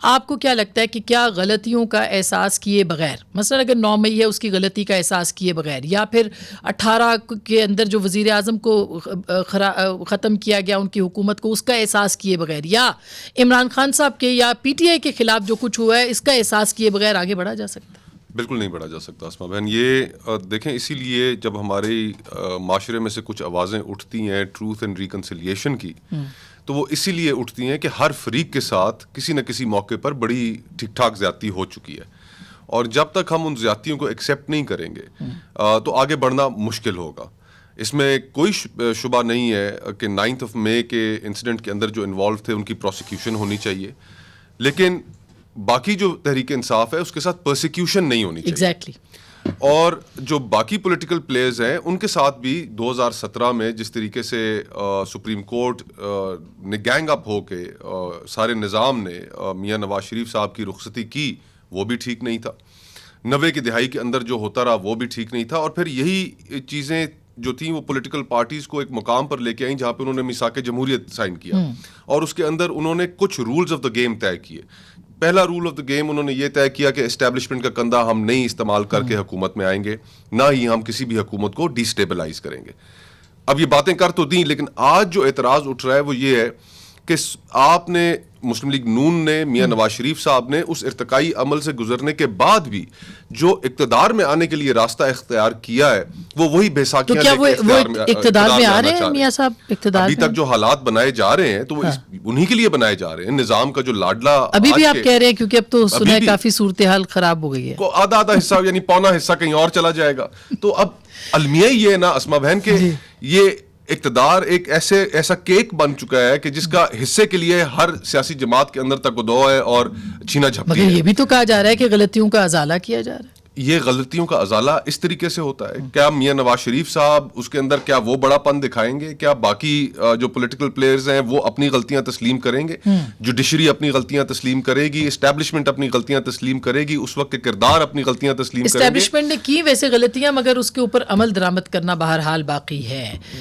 آپ کو کیا لگتا ہے کہ کیا غلطیوں کا احساس کیے بغیر، مثلا اگر 9 مئی ہے اس کی غلطی کا احساس کیے بغیر، یا پھر 18 کے اندر جو وزیر اعظم کو ختم کیا گیا ان کی حکومت کو، اس کا احساس کیے بغیر، یا عمران خان صاحب کے یا پی ٹی آئی کے خلاف جو کچھ ہوا ہے اس کا احساس کیے بغیر آگے بڑھا جا سکتا ہے؟ بالکل نہیں بڑھا جا سکتا اسما بہن. یہ دیکھیں، اسی لیے جب ہمارے معاشرے میں سے کچھ آوازیں اٹھتی ہیں ٹروتھ اینڈ ریکنسیلیشن کی، تو وہ اسی لیے اٹھتی ہیں کہ ہر فریق کے ساتھ کسی نہ کسی موقع پر بڑی ٹھیک ٹھاک زیادتی ہو چکی ہے، اور جب تک ہم ان زیادتیوں کو ایکسیپٹ نہیں کریں گے تو آگے بڑھنا مشکل ہوگا. اس میں کوئی شبہ نہیں ہے کہ 9 مئی کے انسیڈنٹ کے اندر جو انوالو تھے ان کی پروسیکیوشن ہونی چاہیے، لیکن باقی جو تحریک انصاف ہے اس کے ساتھ پرسیکیوشن نہیں ہونی چاہیے. ایگزیکٹلی. اور جو باقی پولیٹیکل پلیئرز ہیں ان کے ساتھ بھی 2017 میں جس طریقے سے سپریم کورٹ نے گینگ اپ ہو کے سارے نظام نے میاں نواز شریف صاحب کی رخصتی کی، وہ بھی ٹھیک نہیں تھا. 90 کی دہائی کے اندر جو ہوتا رہا وہ بھی ٹھیک نہیں تھا. اور پھر یہی چیزیں جو تھیں وہ پولیٹیکل پارٹیز کو ایک مقام پر لے کے آئیں جہاں پہ انہوں نے میثاق جمہوریت سائن کیا، اور اس کے اندر انہوں نے کچھ رولز آف دا گیم طے کیے. پہلا رول آف دا گیم انہوں نے یہ طے کیا کہ اسٹیبلشمنٹ کا کندھا ہم نہیں استعمال کر کے حکومت میں آئیں گے، نہ ہی ہم کسی بھی حکومت کو ڈی اسٹیبلائز کریں گے. اب یہ باتیں کر تو دیں، لیکن آج جو اعتراض اٹھ رہا ہے وہ یہ ہے کہ آپ نے مسلم لیگ نون نے، میاں نواز شریف صاحب نے اس ارتقائی عمل سے گزرنے کے بعد بھی جو اقتدار میں آنے کے لیے راستہ اختیار کیا ہے وہ وہی بے ساکیاں تو کیا وہ اقتدار میں آ رہے ہیں میاں صاحب؟ اقتدار ابھی تک جو حالات بنائے جا رہے ہیں تو وہ انہی کے لیے بنائے جا رہے ہیں. نظام کا جو لاڈلا ابھی بھی آپ کہہ رہے ہیں، کیونکہ اب تو سنا ہے کافی صورتحال خراب ہو گئی ہے، آدھا حصہ یعنی پونا حصہ کہیں اور چلا جائے گا. تو اب المیہ یہ ہے نا اسما بہن کہ یہ اقتدار ایک ایسا کیک بن چکا ہے کہ جس کا حصے کے لیے ہر سیاسی جماعت کے اندر تقدو ہے اور چھینا جھپٹی ہے. مگر یہ بھی تو کہا جا رہا ہے کہ غلطیوں کا ازالہ کیا جا رہا ہے. یہ غلطیوں کا ازالہ اس طریقے سے ہوتا ہے. کیا میاں نواز شریف صاحب اس کے اندر کیا وہ بڑا پن دکھائیں گے؟ کیا باقی جو پولیٹیکل پلیئرز ہیں وہ اپنی غلطیاں تسلیم کریں گے؟ جوڈیشری اپنی غلطیاں تسلیم کرے گی، اسٹیبلشمنٹ اپنی غلطیاں تسلیم کرے گی، اس وقت کے کردار اپنی غلطیاں تسلیم کریں گے. اسٹیبلشمنٹ نے کی ویسے غلطیاں، مگر اس کے اوپر عمل درآمد کرنا بہرحال باقی ہے.